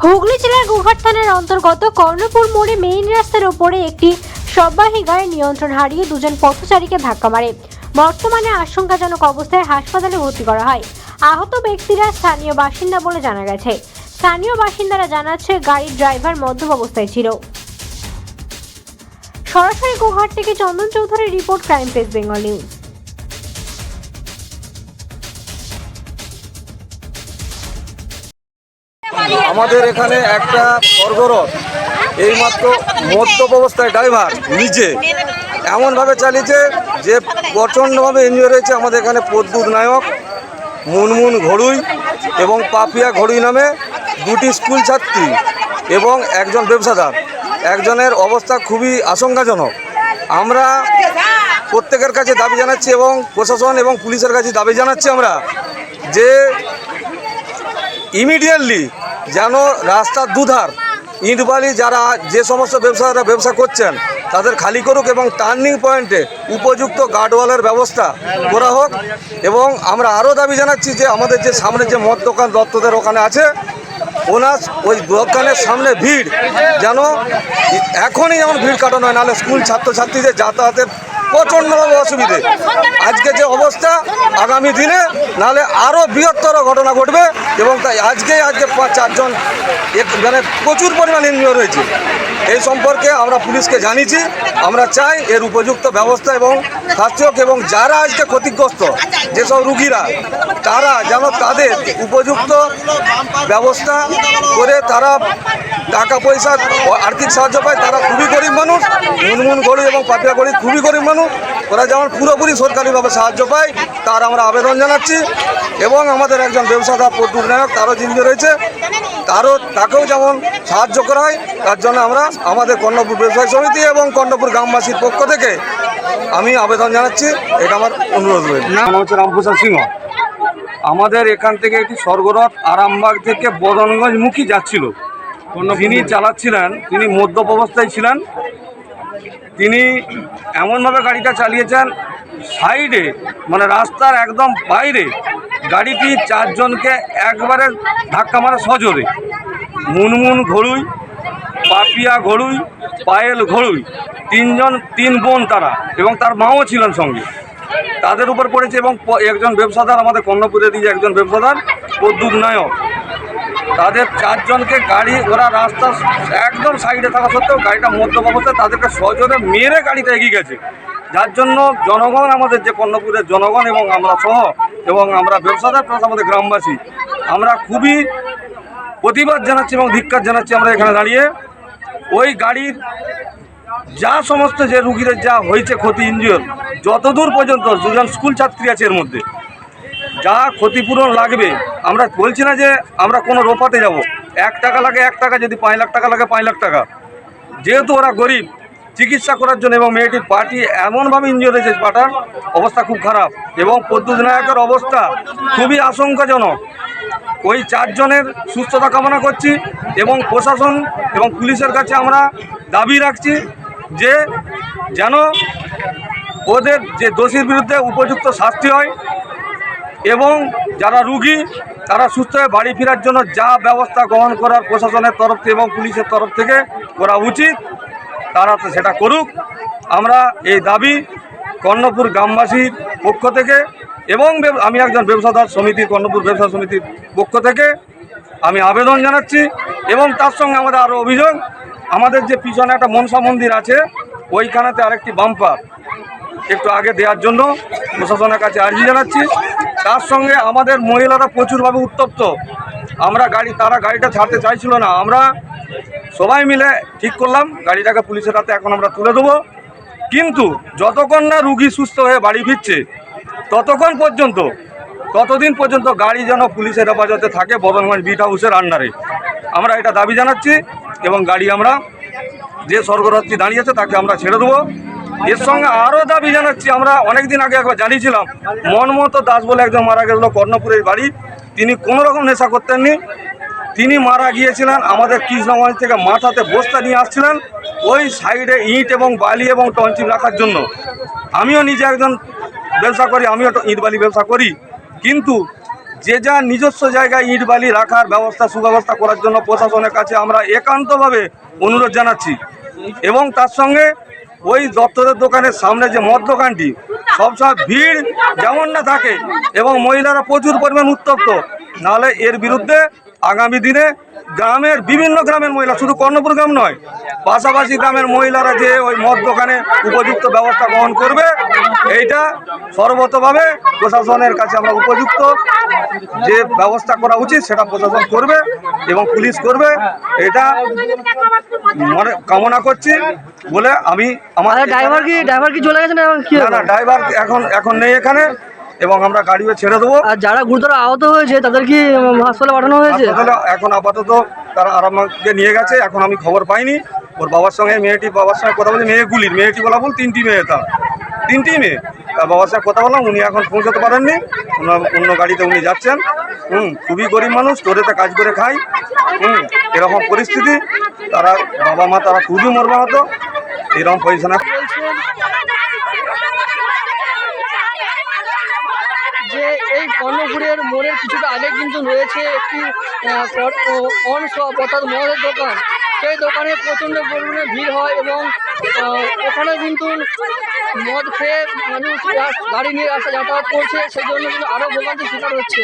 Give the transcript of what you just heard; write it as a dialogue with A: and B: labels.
A: হুগলি জেলার গোঘাট থানার অন্তর্গত কর্ণপুর মোড়ে মেইন রাস্তার উপরে একটি সববাহী গাড়ি নিয়ন্ত্রণ হারিয়ে দুজন পথচারীকে ধাক্কা মারে। বর্তমানে আশঙ্কাজনক অবস্থায় হাসপাতালে ভর্তি করা হয়। আহত ব্যক্তিরা স্থানীয় বাসিন্দা বলে জানা গেছে। স্থানীয় বাসিন্দারা জানাচ্ছে গাড়ির ড্রাইভার মদ্যপ অবস্থায় ছিল। সরাসরি গোঘাট থেকে চন্দন চৌধুরীর report, crime press Bengal news.
B: আমাদের এখানে একটা স্বর্গরথ এইমাত্র মদ্যপ অবস্থায় ড্রাইভার নিজে এমনভাবে চালিয়েছে যে প্রচণ্ডভাবে ইনজিওর হয়েছে। আমাদের এখানে প্রদ্যুৎ নায়ক, মুনমুন ঘড়ুই এবং পাপিয়া ঘড়ুই নামে দুটি স্কুল ছাত্রী এবং একজন ব্যবসাদার, একজনের অবস্থা খুবই আশঙ্কাজনক। আমরা প্রত্যেকের কাছে দাবি জানাচ্ছি এবং প্রশাসন এবং পুলিশের কাছে দাবি জানাচ্ছি আমরা যে ইমিডিয়েটলি যেন রাস্তার দুধার ইটবালি যারা যে সমস্ত ব্যবসায়ীরা ব্যবসা করছেন তাদের খালি করুক এবং টার্নিং পয়েন্টে উপযুক্ত গার্ডওয়ালের ব্যবস্থা করা হোক। এবং আমরা আরও দাবি জানাচ্ছি যে আমাদের যে সামনে যে মদ দোকান দত্তদের ওখানে আছে, ওনার ওই দোকানের সামনে ভিড় যেন এখনই যেমন ভিড় কাটানো হয়, নাহলে স্কুল ছাত্রছাত্রীদের যাতায়াতের প্রচণ্ডভাবে অসুবিধে। আজকে যে অবস্থা আগামী দিনে নাহলে আরও বৃহত্তর ঘটনা ঘটবে এবং তাই আজকে 4জন মানে প্রচুর পরিমাণ ইনজিওর হয়েছে। এই সম্পর্কে আমরা পুলিশকে জানিয়েছি। আমরা চাই এর উপযুক্ত ব্যবস্থা এবং শাস্তি হোক এবং যারা আজকে ক্ষতিগ্রস্ত যেসব রুগীরা তারা যেন তাদের উপযুক্ত ব্যবস্থা করে তারা টাকা পয়সা আর্থিক সাহায্য পায়। তারা খুবই গরিব মানুষ, মুনমুন ঘড়ি এবং পাপিয়া ঘড়ি খুবই গরিব মানুষ, ওরা যেমন পুরোপুরি সরকারিভাবে সাহায্য পায় তার আমরা আবেদন জানাচ্ছি। এবং আমাদের একজন ব্যবসাদার প্রদ্যুৎ নায়ক, তারও ইনজিওর হয়েছে, তাকেও যেমন সাহায্য করা হয় তার জন্য আমরা আমাদের কর্ণপুর ব্যবসায়ী সমিতি এবং কর্ণপুর গ্রামবাসীর পক্ষ থেকে আমি আবেদন জানাচ্ছি। এটা আমার অনুরোধ রয়েছে। নাম হচ্ছে রামপ্রসাদ সিংহ। আমাদের এখান থেকে একটি স্বর্গরথ আরামবাগ থেকে বদনগঞ্জমুখী যাচ্ছিল। যিনি চালাচ্ছিলেন তিনি মদ্যপ অবস্থায় ছিলেন। তিনি এমনভাবে গাড়িটা চালিয়েছেন সাইডে মানে রাস্তার একদম বাইরে গাড়িটি 4 জনকে একবারে ধাক্কা মারা সজোরে। মুনমুন ঘড়ুই, পাপিয়া ঘড়ুই, পায়েল ঘড়ুই, 3 বোন তারা এবং তার মাও ছিলেন সঙ্গে, তাদের উপর পড়েছে। এবং একজন ব্যবসাদার আমাদের কর্ণপুরে দিয়ে একজন ব্যবসাদার প্রদ্যুৎ নায়ক, তাদের 4 জনকে গাড়ি ওরা রাস্তা একদম সাইডে থাকা সত্ত্বেও গাড়িটা মদ্যপ অবস্থায় তাদেরকে সজোরে মেরে গাড়িটা এগিয়ে গেছে। যার জন্য জনগণ, আমাদের যে কর্ণপুরের জনগণ এবং আমরা সহ এবং আমরা ব্যবসাদার প্লাস আমাদের গ্রামবাসী আমরা খুবই প্রতিবাদ জানাচ্ছি এবং ধিক্কার জানাচ্ছি। আমরা এখানে দাঁড়িয়ে ওই গাড়ির যা সমস্ত যে রুগীদের যা হয়েছে ক্ষতি ইনজিওর, যতদূর পর্যন্ত 2জন স্কুল ছাত্রী আছে এর মধ্যে, যা ক্ষতিপূরণ লাগবে আমরা বলছি না যে আমরা কোনো রোপাতে যাব। 1 টাকা লাগে 1 টাকা, যদি 5 লাখ টাকা লাগে 5 লাখ টাকা। যেহেতু ওরা গরিব, চিকিৎসা করার জন্য এবং মেয়েটির পাটি এমনভাবে ইনজিওর হয়েছে, পাটার অবস্থা খুব খারাপ এবং প্রদ্যুৎ নায়কের অবস্থা খুবই আশঙ্কাজনক। ওই 4 জনের সুস্থতা কামনা করছি এবং প্রশাসন এবং পুলিশের কাছে আমরা দাবি রাখছি যে যেন ওদের যে দোষীর বিরুদ্ধে উপযুক্ত শাস্তি হয় এবং যারা রুগী তারা সুস্থ হয়ে বাড়ি ফেরার জন্য যা ব্যবস্থা গ্রহণ করার প্রশাসনের তরফ থেকে এবং পুলিশের তরফ থেকে করা উচিত তারা সেটা করুক। আমরা এই দাবি কর্ণপুর গ্রামবাসীর পক্ষ থেকে এবং আমি একজন ব্যবসাদার সমিতি, কর্ণপুর ব্যবসা সমিতির পক্ষ থেকে আমি আবেদন জানাচ্ছি। এবং তার সঙ্গে আমাদের আরও অভিযোগ, আমাদের যে পিছনে একটা মনসা মন্দির আছে ওইখানেতে আরেকটি বাম্পার একটু আগে দেওয়ার জন্য প্রশাসনের কাছে আর্জি জানাচ্ছি। তার সঙ্গে আমাদের মহিলারা প্রচুরভাবে উত্তপ্ত। তারা গাড়িটা ছাড়তে চাইছিল না। আমরা সবাই মিলে ঠিক করলাম গাড়িটাকে পুলিশের হাতে এখন আমরা তুলে দেবো। কিন্তু যতক্ষণ না রুগী সুস্থ হয়ে বাড়ি ফিরছে ততদিন পর্যন্ত গাড়ি যেন পুলিশের হেফাজতে থাকে বদনগঞ্জ বিট হাউসের আন্ডারে। আমরা এটা দাবি জানাচ্ছি এবং গাড়ি আমরা যে স্বর্গরথটি দাঁড়িয়েছে তাকে আমরা ছেড়ে দেবো। এর সঙ্গে আরও দাবি জানাচ্ছি, আমরা অনেক দিন আগে একবার জানিয়েছিলাম মনমতো দাস বলে একজন মারা গেল কর্ণপুরের বাড়ি। তিনি কোনো রকম নেশা করতেননি, তিনি মারা গিয়েছিলেন আমাদের কৃষ্ণগঞ্জ থেকে মাথাতে বস্তা নিয়ে আসছিলেন ওই সাইডে ইট এবং বালি এবং টনচিপ রাখার জন্য। আমিও নিজে একজন ব্যবসা করি, আমিও ইট বালি ব্যবসা করি, কিন্তু যে যার নিজস্ব জায়গায় ইট বালি রাখার ব্যবস্থা সুব্যবস্থা করার জন্য প্রশাসনের কাছে আমরা একান্তভাবে অনুরোধ জানাচ্ছি। এবং তার সঙ্গে ওই দপ্তরের দোকানের সামনে যে মদ দোকানটি সবসময় ভিড় যেমন না থাকে এবং মহিলারা প্রচুর পরিমাণ উত্তপ্ত, নাহলে এর বিরুদ্ধে আগামী দিনে গ্রামের বিভিন্ন গ্রামের মহিলা, শুধু কর্ণপুর গ্রাম নয়, পাশাপাশি গ্রামের মহিলারা যে ওই মদ দোকানে উপযুক্ত ব্যবস্থা গ্রহণ করবে, এইটা সর্বতভাবে প্রশাসনের কাছে আমরা উপযুক্ত যে ব্যবস্থা করা উচিত সেটা প্রশাসন করবে এবং পুলিশ করবে, এটা মনে কামনা করছি বলে আমি আমার
C: ড্রাইভার কি চলে গেছে না কি?
B: না ড্রাইভার এখন নেই এখানে এবং আমরা গাড়িও ছেড়ে দেবো।
C: আর যারা গুরুতর আহত হয়েছে তাদের কি হাসপাতালে পাঠানো হয়েছে?
B: এখন আপাতত তারা আরামকে নিয়ে গেছে, এখন আমি খবর পাইনি। ওর বাবার সঙ্গে বাবার সঙ্গে কথা বলছি, মেয়েটি বলা বল 3টি মেয়ে, তিনটি মেয়ে, তার বাবার সঙ্গে কথা বললাম, উনি এখন পৌঁছাতে পারেননি, অন্য গাড়িতে উনি যাচ্ছেন। খুবই গরিব মানুষ, টোরেতে কাজ করে খায়। এরকম পরিস্থিতি, তারা বাবা মা তারা খুবই মর্মাহত, এরকম পজিশন।
C: যে এই কর্ণপুরের মোড়ের কিছুটা আগে কিন্তু রয়েছে একটি অন শপ অর্থাৎ মদের দোকান। সেই দোকানে প্রচণ্ড পরিমাণে ভিড় হয় এবং ওখানে কিন্তু মদ খেয়ে মানুষ গাড়ি নিয়ে রাস্তা যাতায়াত করছে, সেই জন্য কিন্তু আরও ভোগান্তির শিকার হচ্ছে।